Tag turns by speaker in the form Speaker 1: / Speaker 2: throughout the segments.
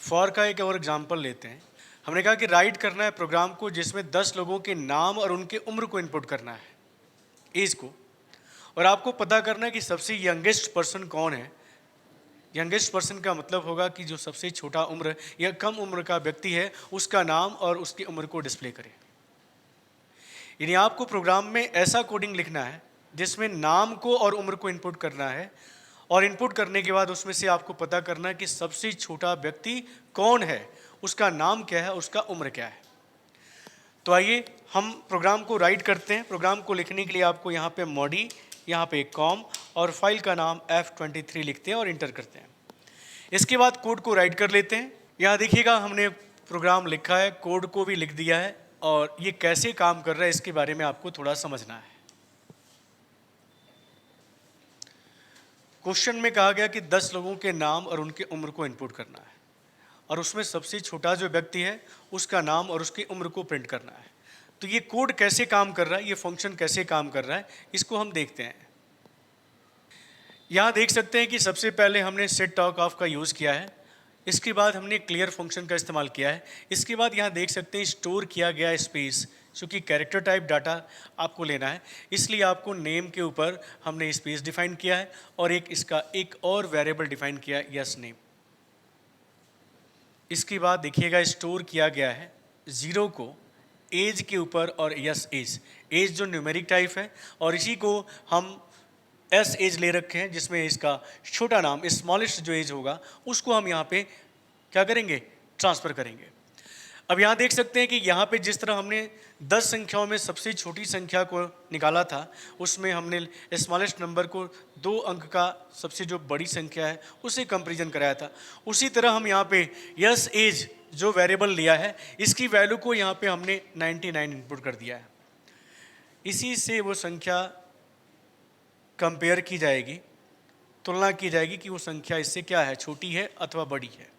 Speaker 1: For का एक और एग्जांपल लेते हैं। हमने कहा कि राइट करना है प्रोग्राम को जिसमें 10 लोगों के नाम और उनके उम्र को इनपुट करना है, एज को, और आपको पता करना है कि सबसे यंगेस्ट पर्सन कौन है। यंगेस्ट पर्सन का मतलब होगा कि जो सबसे छोटा उम्र या कम उम्र का व्यक्ति है उसका नाम और उसकी उम्र को डिस्प्ले करे। यानी आपको प्रोग्राम में ऐसा कोडिंग लिखना है जिसमें नाम को और उम्र को इनपुट करना है, और इनपुट करने के बाद उसमें से आपको पता करना है कि सबसे छोटा व्यक्ति कौन है, उसका नाम क्या है, उसका उम्र क्या है। तो आइए हम प्रोग्राम को राइट करते हैं। प्रोग्राम को लिखने के लिए आपको यहाँ पे मॉडी, यहाँ पे कॉम और फाइल का नाम F23 लिखते हैं और इंटर करते हैं। इसके बाद कोड को राइट कर लेते हैं। यहाँ देखिएगा हमने प्रोग्राम लिखा है, कोड को भी लिख दिया है, और ये कैसे काम कर रहा है इसके बारे में आपको थोड़ा समझना है। क्वेश्चन में कहा गया कि 10 लोगों के नाम और उनके उम्र को इनपुट करना है, और उसमें सबसे छोटा जो व्यक्ति है उसका नाम और उसकी उम्र को प्रिंट करना है। तो ये कोड कैसे काम कर रहा है, ये फंक्शन कैसे काम कर रहा है, इसको हम देखते हैं। यहाँ देख सकते हैं कि सबसे पहले हमने सेट टॉक ऑफ का यूज़ किया है, इसके बाद हमने क्लियर फंक्शन का इस्तेमाल किया है, इसके बाद यहाँ देख सकते हैं स्टोर किया गया स्पेस, क्योंकि कैरेक्टर टाइप डाटा आपको लेना है इसलिए आपको नेम के ऊपर हमने स्पेस डिफाइन किया है, और इसका एक और वेरिएबल डिफाइन किया है यस नेम। इसके बाद देखिएगा स्टोर किया गया है 0 को एज के ऊपर और यस एज, एज जो न्यूमेरिक टाइप है, और इसी को हम एस एज ले रखे हैं जिसमें इसका छोटा नाम स्मॉलेस्ट जो एज होगा उसको हम यहाँ पे क्या करेंगे, ट्रांसफ़र करेंगे। अब यहाँ देख सकते हैं कि यहाँ पे जिस तरह हमने 10 संख्याओं में सबसे छोटी संख्या को निकाला था, उसमें हमने स्मॉलेस्ट नंबर को 2 अंक का सबसे जो बड़ी संख्या है उसे कंपेरिजन कराया था, उसी तरह हम यहाँ पे यस एज जो वेरिएबल लिया है इसकी वैल्यू को यहाँ पे हमने 99 इनपुट कर दिया है। इसी से वो संख्या कंपेयर की जाएगी, तुलना की जाएगी कि वो संख्या इससे क्या है, छोटी है अथवा बड़ी है।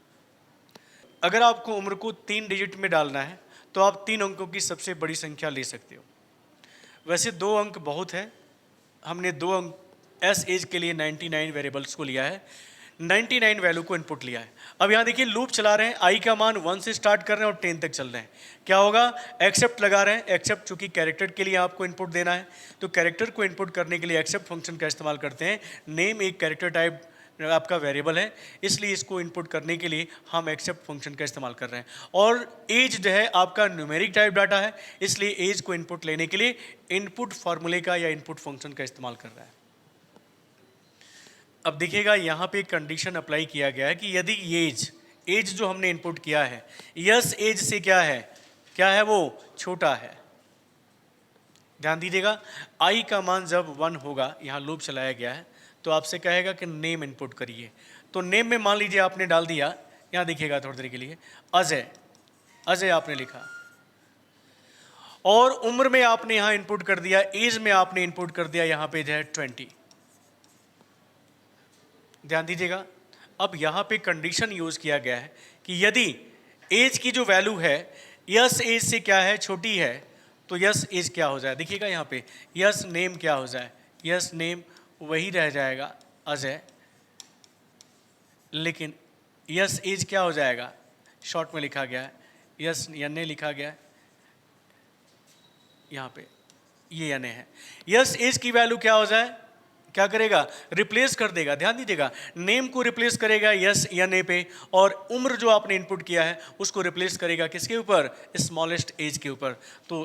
Speaker 1: अगर आपको उम्र को 3 डिजिट में डालना है तो आप 3 अंकों की सबसे बड़ी संख्या ले सकते हो। वैसे 2 अंक बहुत है, हमने 2 अंक एस एज के लिए 99 वेरिएबल्स को लिया है, 99 वैल्यू को इनपुट लिया है। अब यहाँ देखिए लूप चला रहे हैं, आई का मान 1 से स्टार्ट कर रहे हैं और 10 तक चल रहे हैं। क्या होगा, एक्सेप्ट लगा रहे हैं। एक्सेप्ट चूंकि कैरेक्टर के लिए आपको इनपुट देना है तो कैरेक्टर को इनपुट करने के लिए एक्सेप्ट फंक्शन का इस्तेमाल करते हैं। नेम एक कैरेक्टर टाइप आपका वेरिएबल है, इसलिए इसको इनपुट करने के लिए हम एक्सेप्ट फंक्शन का इस्तेमाल कर रहे हैं। और एज जो है आपका न्यूमेरिक टाइप डाटा है, इसलिए एज को इनपुट लेने के लिए इनपुट फार्मूले का या इनपुट फंक्शन का इस्तेमाल कर रहा है। अब देखिएगा यहाँ पे एक कंडीशन अप्लाई किया गया है कि यदि एज जो हमने इनपुट किया है यस एज से क्या है वो छोटा है। ध्यान दीजिएगा आई का मान जब 1 होगा, यहाँ लूप चलाया गया है, तो आपसे कहेगा कि नेम इनपुट करिए। तो नेम में मान लीजिए आपने डाल दिया, यहाँ देखिएगा थोड़ी देर के लिए अजय आपने लिखा, और उम्र में आपने यहाँ इनपुट कर दिया, एज में आपने इनपुट कर दिया यहाँ पे जो है 20। ध्यान दीजिएगा अब यहाँ पे कंडीशन यूज किया गया है कि यदि एज की जो वैल्यू है यस एज से क्या है, छोटी है, तो यस एज क्या हो जाए, देखिएगा यहाँ पे यस नेम क्या हो जाए, यस नेम वही रह जाएगा अजय, लेकिन यस एज क्या हो जाएगा, शॉर्ट में लिखा गया है यस यन्ने लिखा गया है, यहाँ पे ये यन्ने है। यस एज की वैल्यू क्या हो जाए, क्या करेगा, रिप्लेस कर देगा। ध्यान दीजिएगा नेम को रिप्लेस करेगा यस या ने पे, और उम्र जो आपने इनपुट किया है उसको रिप्लेस करेगा किसके ऊपर, स्मॉलेस्ट एज के ऊपर। तो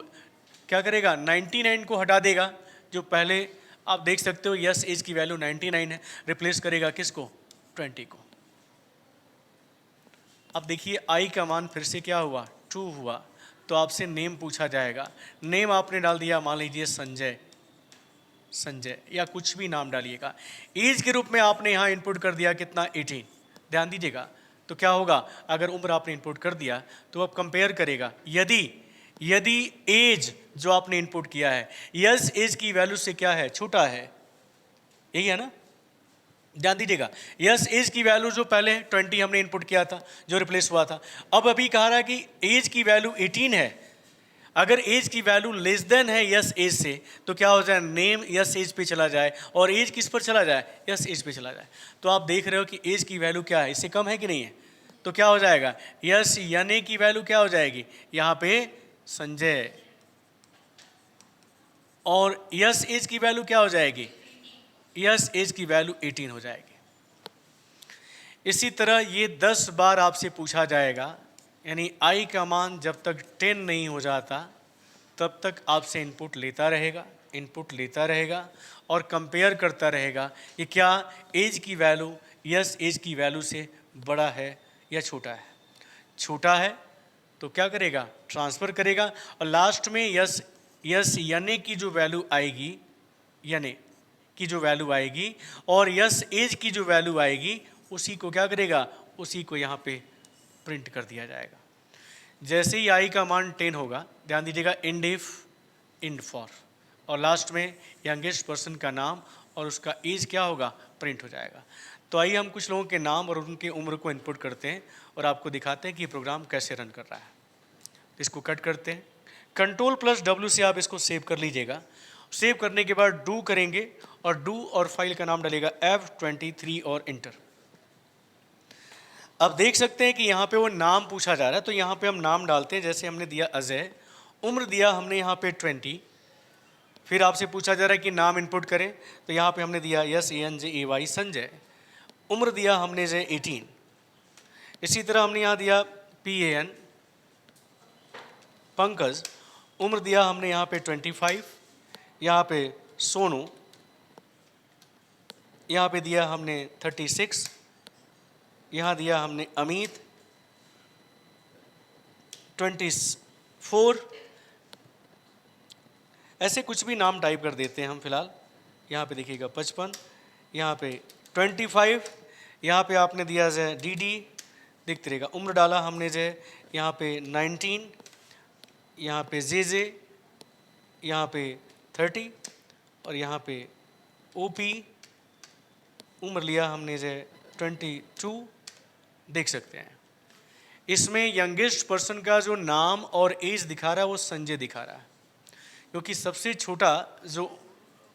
Speaker 1: क्या करेगा, 99 को हटा देगा, जो पहले आप देख सकते हो यस एज की वैल्यू 99 है, रिप्लेस करेगा किसको, 20 को। अब देखिए आई का मान फिर से क्या हुआ, 2 हुआ, तो आपसे नेम पूछा जाएगा। नेम आपने डाल दिया, मान लीजिए संजय या कुछ भी नाम डालिएगा। एज के रूप में आपने यहाँ इनपुट कर दिया कितना, 18। ध्यान दीजिएगा तो क्या होगा, अगर उम्र आपने इनपुट कर दिया तो अब कंपेयर करेगा, यदि एज जो आपने इनपुट किया है यस एज की वैल्यू से क्या है, छोटा है, यही है ना। ध्यान दीजिएगा यस एज की वैल्यू जो पहले 20 हमने इनपुट किया था जो रिप्लेस हुआ था, अब अभी कहा रहा है कि एज की वैल्यू 18 है। अगर एज की वैल्यू लेस देन है यस एज से तो क्या हो जाए, नेम यस एज पे चला जाए और एज किस पर चला जाए, यस एज पे चला जाए। तो आप देख रहे हो कि एज की वैल्यू क्या है, इससे कम है कि नहीं है, तो क्या हो जाएगा, यस यानी की वैल्यू क्या हो जाएगी यहाँ पे संजय, और यस एज की वैल्यू क्या हो जाएगी, यस एज की वैल्यू 18 हो जाएगी। इसी तरह ये 10 बार आपसे पूछा जाएगा, यानी आई का मान जब तक 10 नहीं हो जाता तब तक आपसे इनपुट लेता रहेगा और कंपेयर करता रहेगा कि क्या एज की वैल्यू यस एज की वैल्यू से बड़ा है या छोटा है तो क्या करेगा, ट्रांसफ़र करेगा, और लास्ट में यस यानी की जो वैल्यू आएगी, यानी की जो वैल्यू आएगी और यस एज की जो वैल्यू आएगी उसी को क्या करेगा, उसी को यहाँ पे प्रिंट कर दिया जाएगा। जैसे ही आई का मान 10 होगा, ध्यान दीजिएगा, इंड फॉर, और लास्ट में यंगेस्ट पर्सन का नाम और उसका एज क्या होगा, प्रिंट हो जाएगा। तो आइए हम कुछ लोगों के नाम और उनके उम्र को इनपुट करते हैं और आपको दिखाते हैं कि प्रोग्राम कैसे रन कर रहा है। इसको कट करते हैं, Ctrl+W से आप इसको सेव कर लीजिएगा। सेव करने के बाद डू करेंगे और डू और फाइल का नाम डालेगा F23 और इंटर। अब देख सकते हैं कि यहाँ पे वो नाम पूछा जा रहा है, तो यहाँ पे हम नाम डालते हैं। जैसे हमने दिया अजय, उम्र दिया हमने यहाँ पे 20, फिर आपसे पूछा जा रहा है कि नाम इनपुट करें, तो यहाँ पे हमने दिया SANJAY संजय, उम्र दिया हमने जे 18। इसी तरह हमने यहाँ दिया PAN पंकज, उम्र दिया हमने यहाँ पे 25, यहाँ पे सोनू, यहाँ पे दिया हमने 36, यहाँ दिया हमने अमित 24। ऐसे कुछ भी नाम टाइप कर देते हैं हम फिलहाल। यहाँ पे देखिएगा 55, यहाँ पे 25, यहाँ पे आपने दिया जो है DD, देखते रहेगा। उम्र डाला हमने जो है यहाँ पे 19, यहाँ पे JJ, यहाँ पे 30 और यहाँ पे OP, उम्र लिया हमने जो है 22। देख सकते हैं इसमें यंगेस्ट पर्सन का जो नाम और एज दिखा रहा है वो संजय दिखा रहा है, क्योंकि सबसे छोटा जो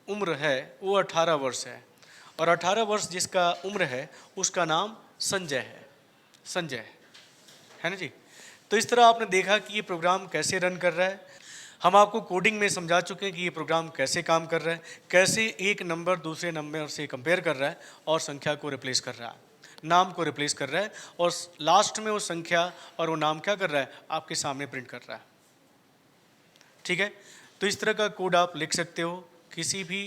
Speaker 1: उम्र है वो 18 वर्ष है, और 18 वर्ष जिसका उम्र है उसका नाम संजय है ना जी। तो इस तरह आपने देखा कि ये प्रोग्राम कैसे रन कर रहा है। हम आपको कोडिंग में समझा चुके हैं कि ये प्रोग्राम कैसे काम कर रहा है, कैसे एक नंबर दूसरे नंबर से कंपेयर कर रहा है और संख्या को रिप्लेस कर रहा है, नाम को रिप्लेस कर रहा है, और लास्ट में वो संख्या और वो नाम क्या कर रहा है, आपके सामने प्रिंट कर रहा है। ठीक है, तो इस तरह का कोड आप लिख सकते हो। किसी भी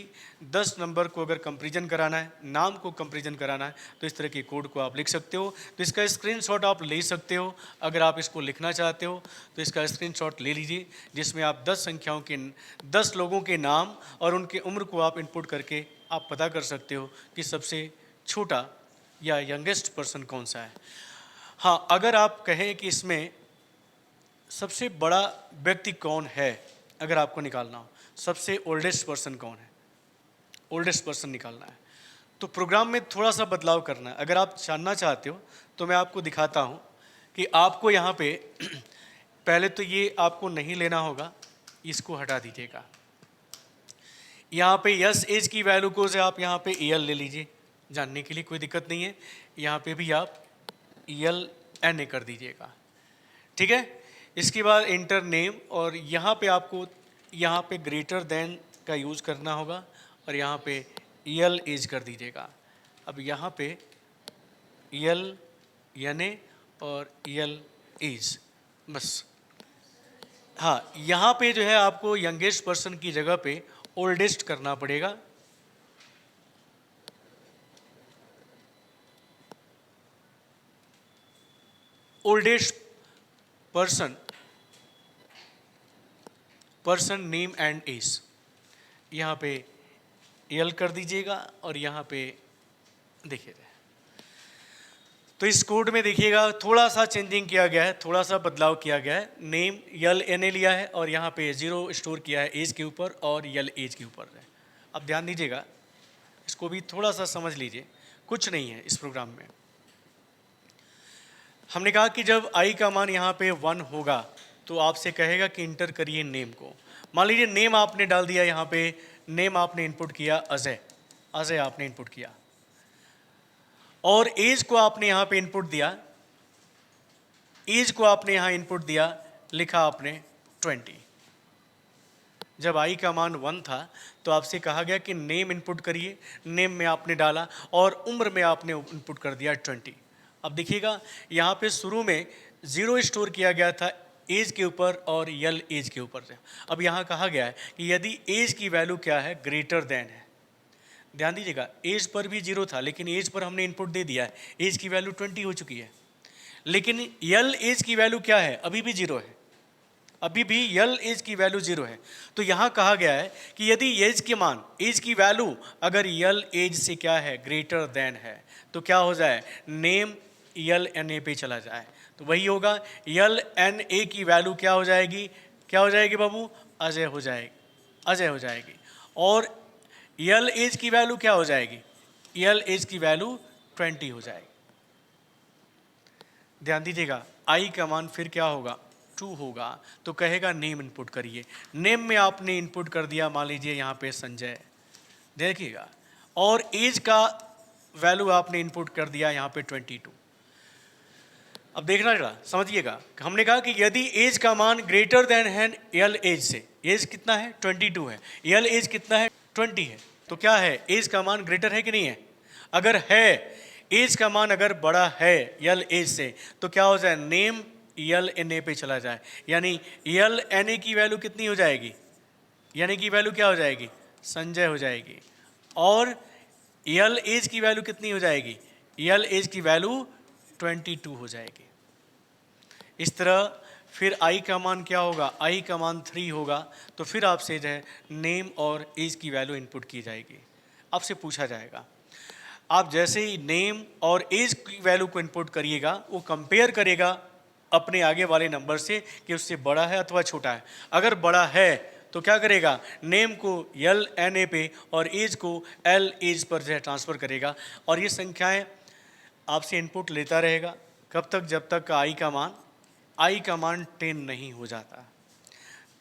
Speaker 1: 10 नंबर को अगर कंपैरिजन कराना है, नाम को कंपैरिजन कराना है, तो इस तरह के कोड को आप लिख सकते हो। तो इसका स्क्रीनशॉट आप ले सकते हो। अगर आप इसको लिखना चाहते हो तो इसका स्क्रीनशॉट ले लीजिए, जिसमें आप 10 संख्याओं के 10 लोगों के नाम और उनके उम्र को आप इनपुट करके आप पता कर सकते हो कि सबसे छोटा या यंगेस्ट पर्सन कौन सा है। हाँ, अगर आप कहें कि इसमें सबसे बड़ा व्यक्ति कौन है, अगर आपको निकालना हो सबसे ओल्डेस्ट पर्सन कौन है, ओल्डेस्ट पर्सन निकालना है, तो प्रोग्राम में थोड़ा सा बदलाव करना है। अगर आप जानना चाहते हो तो मैं आपको दिखाता हूँ कि आपको यहाँ पे पहले तो ये आपको नहीं लेना होगा, इसको हटा दीजिएगा। यहाँ पे यस एज की वैल्यू को से आप यहाँ पे EL ले लीजिए, जानने के लिए कोई दिक्कत नहीं है। यहाँ पे भी आप ELNA कर दीजिएगा, ठीक है। इसके बाद इंटर नेम, और यहाँ पे आपको यहाँ पे ग्रेटर देन का यूज़ करना होगा और यहाँ पे EL एज कर दीजिएगा। अब यहाँ पे ELNA और EL एज, बस। हाँ, यहाँ पे जो है आपको यंगेस्ट पर्सन की जगह पे ओल्डेस्ट करना पड़ेगा। Oldest person name and age, यहाँ पे EL कर दीजिएगा और यहाँ पे देखिए। तो इस कोड में देखिएगा थोड़ा सा चेंजिंग किया गया है, थोड़ा सा बदलाव किया गया है। नेम ELNA लिया है और यहाँ पे 0 स्टोर किया है एज के ऊपर और EL एज के ऊपर है। अब ध्यान दीजिएगा, इसको भी थोड़ा सा समझ लीजिए, कुछ नहीं है इस प्रोग्राम में। हमने कहा कि जब आई का मान यहाँ पे 1 होगा तो आपसे कहेगा कि इंटर करिए नेम को। मान लीजिए नेम आपने डाल दिया, यहाँ पे नेम आपने इनपुट किया अजय आपने इनपुट किया, और एज को आपने यहाँ पे इनपुट दिया एज को आपने यहाँ इनपुट दिया, लिखा आपने 20। जब आई का मान 1 था तो आपसे कहा गया कि नेम इनपुट करिए, नेम में आपने डाला और उम्र में आपने इनपुट कर दिया 20। अब देखिएगा यहाँ पे शुरू में 0 स्टोर किया गया था एज के ऊपर और यल एज के ऊपर से। अब यहाँ कहा गया है कि यदि एज की वैल्यू क्या है, ग्रेटर देन है। ध्यान दीजिएगा, एज पर भी 0 था लेकिन एज पर हमने इनपुट दे दिया है, एज की वैल्यू 20 हो चुकी है। लेकिन यल एज की वैल्यू क्या है, अभी भी 0 है, अभी भी यल एज की वैल्यू 0 है। तो यहाँ कहा गया है कि यदि एज के मान, एज की वैल्यू अगर यल एज से क्या है, ग्रेटर देन है, तो क्या हो जाए, नेम यल एन ए पे चला जाए। तो वही होगा, यल एन ए की वैल्यू क्या हो जाएगी, क्या हो जाएगी बाबू, अजय हो जाएगी, अजय हो जाएगी। और यल एज की वैल्यू क्या हो जाएगी, यल एज की वैल्यू 20 हो जाएगी। ध्यान दीजिएगा, आई का मान फिर क्या होगा, 2 होगा। तो कहेगा नेम इनपुट करिए, नेम में आपने इनपुट कर दिया, मान लीजिए यहाँ पे संजय, देखिएगा, और एज का वैल्यू आपने इनपुट कर दिया यहाँ पे 22। अब देखना जरा, समझिएगा, हमने कहा कि यदि एज का मान ग्रेटर देन है यल एज से, एज कितना है, 22 है, यल एज कितना है, 20 है, तो क्या है, एज का मान ग्रेटर है कि नहीं है। अगर है, एज का मान अगर बड़ा है यल एज से, तो क्या हो जाए, नेम यल एन ए पे चला जाए, यानी यल एन ए की वैल्यू कितनी हो जाएगी, यानी की वैल्यू क्या हो जाएगी, संजय हो जाएगी। और यल एज की वैल्यू कितनी हो जाएगी, यल एज की वैल्यू 22 हो जाएगी। इस तरह फिर आई का मान क्या होगा, आई का मान 3 होगा। तो फिर आपसे जो है नेम और एज की वैल्यू इनपुट की जाएगी। आपसे पूछा जाएगा, आप जैसे ही नेम और एज की वैल्यू को इनपुट करिएगा, वो कंपेयर करेगा अपने आगे वाले नंबर से कि उससे बड़ा है अथवा छोटा है। अगर बड़ा है तो क्या करेगा, नेम को यल एन ए पे और एज को एल एज पर जो है ट्रांसफ़र करेगा। और ये संख्याएं आपसे इनपुट लेता रहेगा, कब तक, जब तक आई का मान 10 नहीं हो जाता,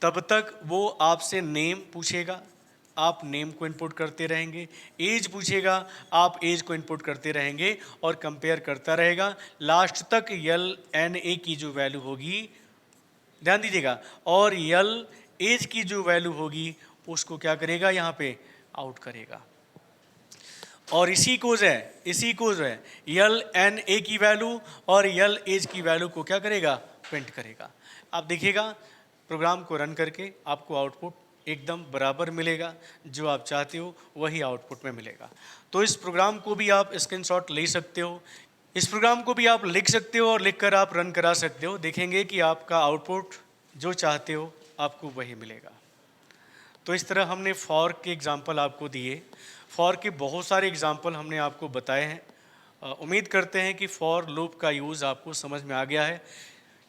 Speaker 1: तब तक वो आपसे नेम पूछेगा, आप नेम को इनपुट करते रहेंगे, एज पूछेगा, आप एज को इनपुट करते रहेंगे और कंपेयर करता रहेगा। लास्ट तक यल एन ए की जो वैल्यू होगी, ध्यान दीजिएगा, और यल एज की जो वैल्यू होगी उसको क्या करेगा, यहाँ पे आउट करेगा। और इसी को जो है यल एन ए की वैल्यू और यल एज की वैल्यू को क्या करेगा, प्रिंट करेगा। आप देखिएगा, प्रोग्राम को रन करके आपको आउटपुट एकदम बराबर मिलेगा, जो आप चाहते हो वही आउटपुट में मिलेगा। तो इस प्रोग्राम को भी आप स्क्रीनशॉट ले सकते हो, इस प्रोग्राम को भी आप लिख सकते हो और लिखकर आप रन करा सकते हो। देखेंगे कि आपका आउटपुट जो चाहते हो आपको वही मिलेगा। तो इस तरह हमने फॉर के एग्जाम्पल आपको दिए, फॉर के बहुत सारे एग्जाम्पल हमने आपको बताए हैं। उम्मीद करते हैं कि फॉर लूप का यूज़ आपको समझ में आ गया है।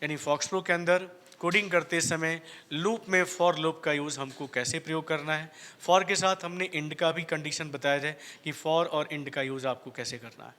Speaker 1: यानी फॉक्सप्रो के अंदर कोडिंग करते समय लूप में फॉर लूप का यूज़ हमको कैसे प्रयोग करना है। फॉर के साथ हमने इंड का भी कंडीशन बताया है कि फॉर और इंड का यूज़ आपको कैसे करना है।